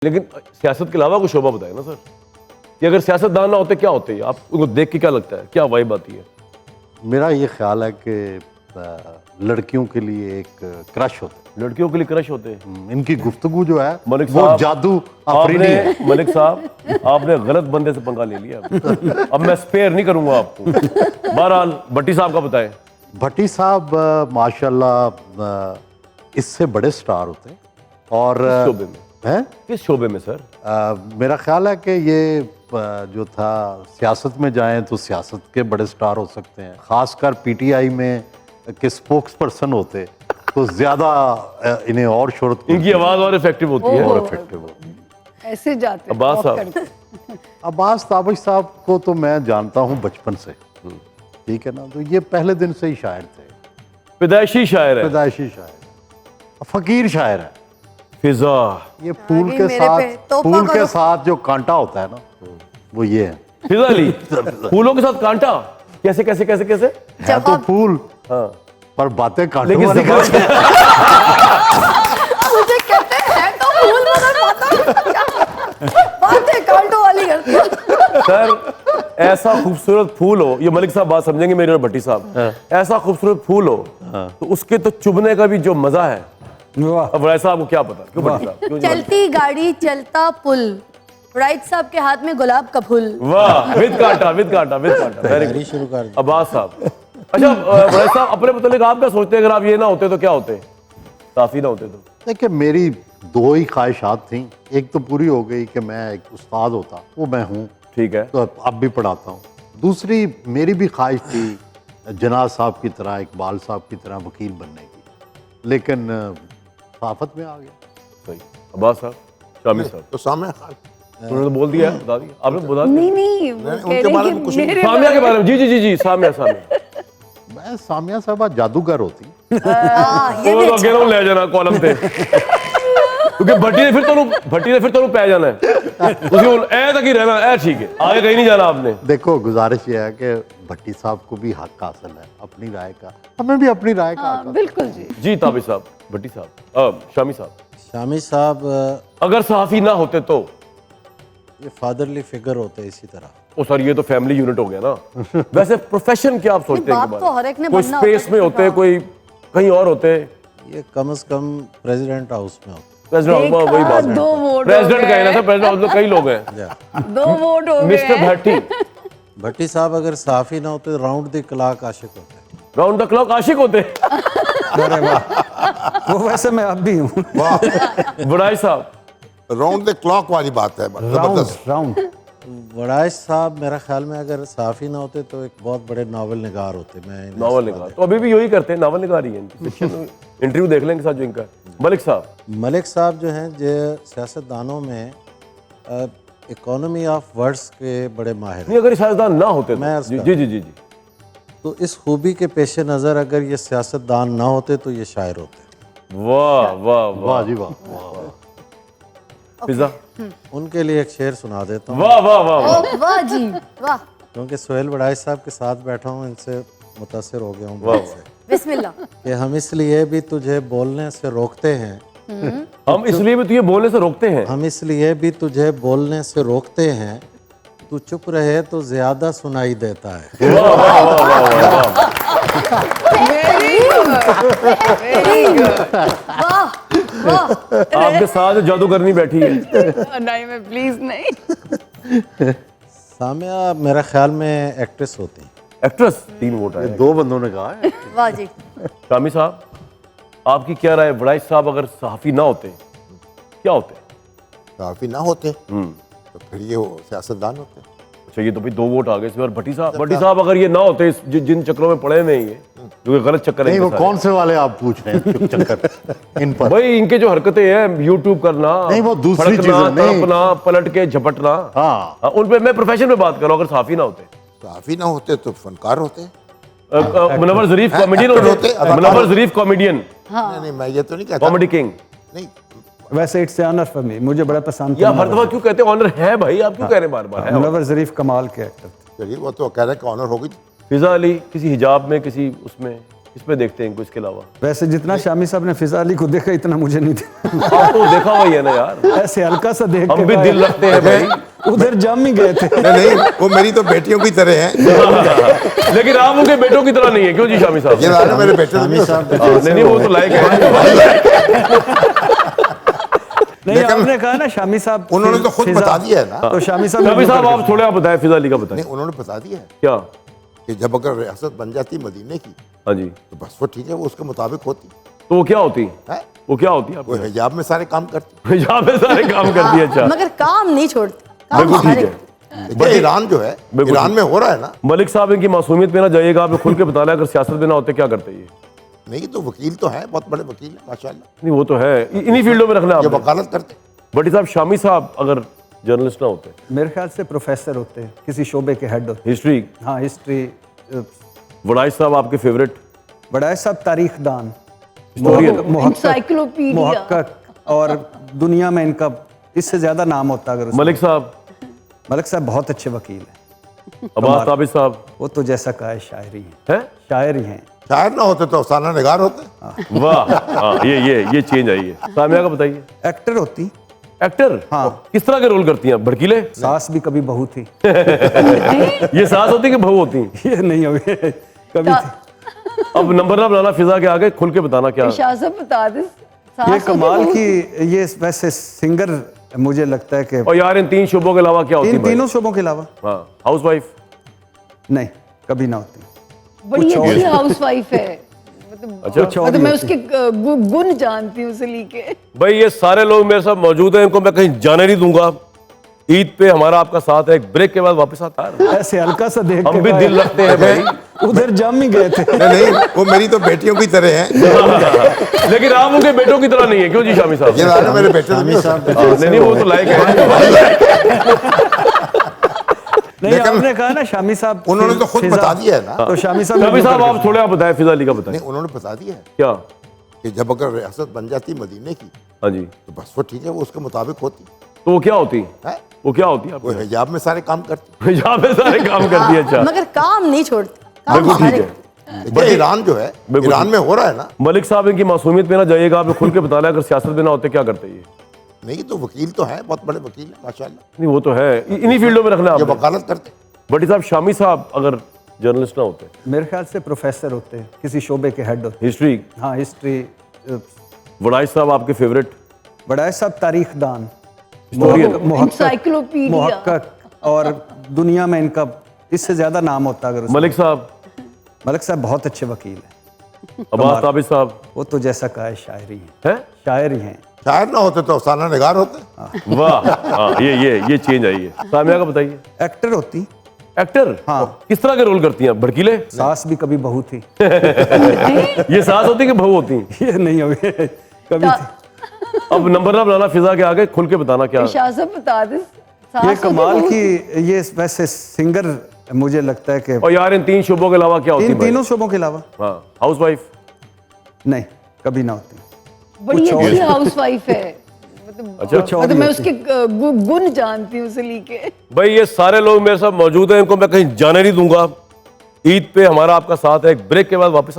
लेकिन सियासत के अलावा कोई शोबा बताए ना सर, कि अगर सियासतदान ना होते क्या होते हैं? आप उनको देख के क्या लगता है, क्या वाइब आती है? मेरा ये ख्याल है कि लड़कियों के लिए एक क्रश होता है। लड़कियों के लिए क्रश होते हैं। इनकी गुफ्तगू जो है मलिक वो साहब, जादू अफरीदी है। मलिक साहब आपने गलत बंदे से पंगा ले लिया। अब मैं स्पेयर नहीं करूंगा आपको। बहरहाल भट्टी साहब का बताएं। भट्टी साहब माशाल्लाह इससे बड़े स्टार होते हैं। और किस शोबे में? हैं? किस शोबे में सर? मेरा ख्याल है कि ये जो था सियासत में जाएं तो सियासत के बड़े स्टार हो सकते हैं, खासकर पीटीआई में के स्पोक्स पर्सन होते तो ज्यादा इन्हें और शोहरत, इनकी आवाज और इफेक्टिव होती है। और इफेक्टिव होती है। ऐसे जाते अब्बास walk साहब। करके। अब्बास ताबिश साहब को तो मैं जानता हूँ बचपन से, ठीक है ना, तो ये पहले दिन से ही शायर थे, पैदाइशी शायर है, पैदाइशी शायर, फकीर शायर है। फिजा। ये फूल आगे के मेरे साथ, पे तोहफा फूल के करो। साथ जो कांटा होता है ना, वो ये है। फिजा अली, फूलों के साथ कांटा? कैसे कैसे कैसे कैसे? है तो फूल हाँ, पर बातें कांटों लेकिन वाली जिक्र- मुझे कहते हैं तो फूल मगर बातें कांटों वाली करती हो। सर ऐसा खूबसूरत फूल हो, ये मलिक साहब बात समझेंगे मेरे और भट्टी साहब, ऐसा खूबसूरत फूल हो तो उसके तो चुभने का भी जो मजा है, अब राय साहब को क्या पता? क्यों भट्टी साहब? क्यों जी? चलती गाड़ी चलता पुल, राइट साहब के हाथ में गुलाब का फूल। वाह, विद कांटा, विद कांटा, विद कांटा। Very good. शुरू कर दी। अब्बास साहब, अच्छा राय साहब अपने मतलब आप क्या सोचते हैं, अगर आप ये ना होते तो क्या होते? काफी ना होते तो? देखिए मेरी दो ही ख्वाहिशात थी, एक तो पूरी हो गई कि मैं एक उस्ताद होता, वो मैं हूँ, ठीक है। तो अब भी पढ़ाता हूँ। दूसरी मेरी भी ख्वाहिश थी जनाब साहब की तरह, इकबाल साहब की तरह वकील बनने की, लेकिन सहाफत में आ गया। सही। अब्बास साहब, शामिर साहब, तो सामने खान उन्होंने तो बोल दिया है, बता दिया आपने, बता दिया। नहीं नहीं, वो उनके कह रहे बारे हैं में कि कुछ नहीं। मेरे सामिया के बारे में, जी जी जी जी, सामिया सामिया। मैं सामिया साहबा जादूगर होती। ये वो भी तो अगे ना ले जाना कॉलम पे, क्योंकि भट्टी ने फिर तो पै जाना है, उसी ए तक ही रहना है, ठीक है, आगे कहीं नहीं जाना आपने। देखो गुजारिश ये है कि भट्टी साहब को भी हक हासिल है अपनी राय का, हमें भी अपनी राय का हक हासिल है। बिल्कुल जी। जी ताबिश साहब, भट्टी साहब, शामी साहब, शामी साहब अगर सहाफी ना होते तो? ये फादरली फिगर होते इसी तरह। ओ सर, ये तो फैमिली यूनिट हो गया ना। वैसे प्रोफेशन क्या आप सोचते हैं बाप इनके तो बारे हर एक ने में? कोई बनना स्पेस होता में है, होते हैं, कोई कहीं और होते हैं। ये कम से कम प्रेसिडेंट हाउस में होते प्रेसिडेंट, वही बात है। दो वोट प्रेसिडेंट का है ना सर, प्रेसिडेंट हाउस में कई लोग हैं। हैं। दो वोट हो गए मिस्टर भट्टी, भट्टी साहब अगर साफी ना होते राउंड द क्लॉक आशिक होते। राउंड द क्लॉक आशिक होते। अरे वाह, वो वैसे मैं अब भी हूँ। बुराई साहब, राउंड द क्लॉक वाली बात है, जबरदस्त। राउंड वड़ाइश साहब मेरा ख्याल में अगर साफी ना होते तो एक बहुत बड़े नावल निगार होते। मैं इन्हें नावल निगार तो अभी भी यही करते हैं, नावल निगार ही है इनकी सेक्शन में। इंटरव्यू देख लेंगे साथ जो इनका। मलिक साहब, मलिक साहब जो हैं जो सियासतदानों में इकोनॉमी ऑफ वर्ड्स के बड़े माहिर हैं। नहीं अगर सियासतदान ना होते मैं तो? अर्ज जी कर जी जी जी जी। तो इस खूबी के पेश नज़र अगर ये सियासतदान ना होते तो ये शायर होते। वाह वाह वाह वाह, जी वाह। फिजा, उनके लिए एक शेर सुना देता हूँ, वाह वाह वाह वाह। ओ, वाह जी वाह, क्योंकि सोहेल वड़ाइश साहब के साथ बैठा हूँ, इनसे मुतासिर हो गया हूँ वाह, बहुत से बिस्मिल्लाह। कि हम इसलिए भी तुझे बोलने से रोकते हैं, हम इसलिए भी तुझे बोलने से रोकते हैं। हम इसलिए भी तुझे बोलने से रोकते हैं, तू चुप रहे तो ज्यादा सुनाई देता है। वाह वाह वाह वाह वाह वाह। वाह वाह। आपके साथ जादूगरनी बैठी है। नहीं मैं प्लीज नहीं। सामिया मेरा ख्याल में एक्ट्रेस होती हैं। एक्ट्रेस, 3 वोट आए। दो बंदों ने कहा है। वाह जी। शामी साहब, आपकी क्या राय? बुराइश साहब अगर सहाफी ना होते क्या होते? काफी ना होते तो फिर ये सियासतदान होते। अच्छा, ये तो भाई 2 वोट आ गए इसमें। और भट्टी साहब अगर ये ना होते, जिन चक्रों में पड़े नहीं है, जो कि गलत चक्कर है नहीं, वो इनके सारे। कौन से वाले आप पूछ रहे हैं? चुप चक्कर इन पर। भाई इनके जो हरकतें हैं, यूट्यूब करना, नहीं, वो दूसरी फड़कना, चीज़ है, नहीं। तड़पना, पलट के झपटना, हाँ, उन पे मैं प्रोफेशन में बात कर रहा हूँ। अगर सहाफी ना होते, काफी ना होते तो फनकार होते। मुनव्वर ज़रीफ कॉमेडियन actor होते। होते, मुनव्वर ज़रीफ कॉमेडियन, नहीं मैं ये तो नहीं कहता। Comedy king. नहीं, वैसे इट्स ऑनर फॉर मी, मुझे बड़ा पसंद या हर दफा क्यों कहते हैं ऑनर है भाई? आप क्यों कह रहे हैं बार बार है? मुनव्वर ज़रीफ कमाल के एक्टर थे। चलिए वो तो कह रहे हैं कि ऑनर होगी। फिजा अली किसी हिजाब में, किसी उसमें इस पे देखते हैं इनको इसके अलावा। वैसे जितना शामी साहब ने फिजा अली को देखा इतना मुझे नहीं देखा। आप तो देखा हुआ ही है ना यार, ऐसे हल्का सा देख हम के भी कहा, दिल रखते हैं भाई। उधर जम ही गए थे। नहीं वो मेरी तो बेटियों की तरह है। लेकिन आप उनके बेटों की तरह नहीं है, क्यों जी शामी साहब? ये लाना मेरे बेटे तो नहीं हो सकते। नहीं वो तो लायक है। नहीं आपने कहा ना शामी साहब उन्होंने तो खुद फिजा- बता दिया है ना। तो शामी साहब शामी साहब आप थोड़े आप बताएं, फिजा अली का बताएं नहीं उन्होंने बता दिया है क्या। कि जब अगर रियासत बन जाती मदीने की हाँ जी, तो बस वो ठीक है, वो उसके मुताबिक होती तो वो क्या होती है। वो क्या होती वो हिजाब में सारे काम करती यहाँ पे सारे काम करती है। अच्छा मगर काम नहीं छोड़ती, काम बिल्कुल ठीक हमारे है। देखिए ईरान जो है, बिल्कुल ईरान में हो रहा है ना। मलिक साहब इनकी मासूमियत पे ना जाइएगा, आप खुल के बताना, अगर सियासत में ना होते क्या करते ये? नहीं तो वकील तो है, बहुत बड़े वकील है माशाल्लाह, नहीं वो तो है, इन्हीं फील्डों में रखना ये आपने। वकालत करते। बटी साहब शामी साहब अगर जर्नलिस्ट ना होते, मेरे ख्याल से प्रोफेसर होते हैं, किसी शोबे के हेड होते। हिस्ट्री, हाँ हिस्ट्री। वड़ाइश साहब आपके फेवरेट बड़ा साहब तारीख दान, हिस्टोरियन, Encyclopedia। मुहक्कक, और दुनिया में इनका इससे ज्यादा नाम होता अगर मलिक साहब, मलिक साहब बहुत अच्छे वकील हैं। अब्बास ताबिद साहब वो तो जैसा कहा है शायर ही हैं, हैं? शायर ही हैं। शायर ना होते तो अफसाना निगार होते। वाह, हाँ ये चेंज आई है। सामिया का बताइए। एक्टर होती, एक्टर, हाँ। किस तरह के रोल करती हैं? भड़कीले? सास भी कभी बहू थी। ये सास होती कि बहू होती? ये नहीं हो गए कभी थी। अब नंबर ना बनाना फिजा के आगे, खुल के बताना क्या। शाहज़ब बता दे। ये कमाल की, ये वैसे सिंगर मुझे लगता है कि और यार इन तीन शोबों के अलावा क्या होती इन है भाई? तीनों शोबों के अलावा हाँ, हाउस वाइफ। नहीं कभी ना होती। बड़ी अच्छी हाउसवाइफ है। अच्छा, मतलब मैं उसके गुण जानती हूँ सली के। भाई ये सारे लोग मेरे साथ मौजूद हैं, इनको मैं कहीं जाने नहीं दूंगा। ईद पे हमारा आपका साथ है, एक ब्रेक के बाद वापस आता है। ऐसे हल्का सा देख हम के भी कहा, दिल रखते हैं भाई। उधर जम ही गए थे। नहीं वो मेरी तो बेटियों की तरह है। लेकिन आप उनके बेटों की तरह नहीं है, क्यों जी शामी साहब? ये लाना मेरे बेटे तो नहीं हो सकते। नहीं वो तो लायक है। नहीं आपने कहा ना शामी साहब उन्होंने तो खुद फिजा- बता दिया है ना। तो शामी साहब शामी साहब आप थोड़े आप बताएं, फिजा अली का बताएं नहीं उन्होंने बता दिया है क्या। कि जब अगर रियासत बन जाती मदीने की हाँ जी, तो बस वो ठीक है, वो उसके मुताबिक होती तो वो क्या होती है। वो क्या होती है वो हिजाब में सारे काम करती। यहाँ पे सारे काम करती है। अच्छा मगर काम नहीं छोड़ती, काम बिल्कुल ठीक हमारे है। देखिए ईरान जो है, बिल्कुल ईरान ठीक। में हो रहा है ना। मलिक साहब इनकी मासूमियत पे ना जाइएगा, आप खुल के बताना, अगर सियासत में ना होते क्या करते ये? नहीं तो वकील तो है, बहुत बड़े वकील है माशाल्लाह, नहीं वो तो है, इन्हीं फील्डों में रखना ये आपने। वकालत करते। बटी साहब शामी साहब अगर जर्नलिस्ट ना होते, मेरे ख्याल से प्रोफेसर होते हैं, किसी शोबे के हेड होते। हिस्ट्री, हाँ हिस्ट्री। वड़ाइश साहब आपके फेवरेट बड़ा साहब तारीख दान, हिस्टोरियन, Encyclopedia। मुहक्कक, और दुनिया में इनका इससे ज्यादा नाम होता अगर मलिक साहब, मलिक साहब बहुत अच्छे वकील हैं। अब्बास ताबिद साहब वो तो जैसा कहा है शायर ही हैं, हैं? शायर ही हैं। शायर ना होते तो अफसाना निगार होते। वाह, हाँ ये चेंज आई है। सामिया का बताइए। एक्टर होती, एक्टर, हाँ। किस तरह के रोल करती हैं? भड़कीले? सास भी कभी बहू थी। ये सास होती कि बहू होती? ये नहीं हो गए कभी थी। अब नंबर ना बनाना फिजा के आगे, खुल के बताना क्या। शाहज़ब बता दे। ये कमाल की, ये वैसे सिंगर मुझे लगता है कि और यार इन तीन शोबों के अलावा क्या होती इन है? तीनों शोबों के अलावा हाँ, हाउस वाइफ। नहीं कभी ना होती। बड़ी अच्छी हाउसवाइफ है। अच्छा, मतलब मैं उसके गुण जानती हूँ सली के। भाई ये सारे लोग मेरे साथ मौजूद हैं, इनको मैं कहीं जाने नहीं दूंगा। ईद पे हमारा आपका साथ है, एक ब्रेक के बाद वापस आता है।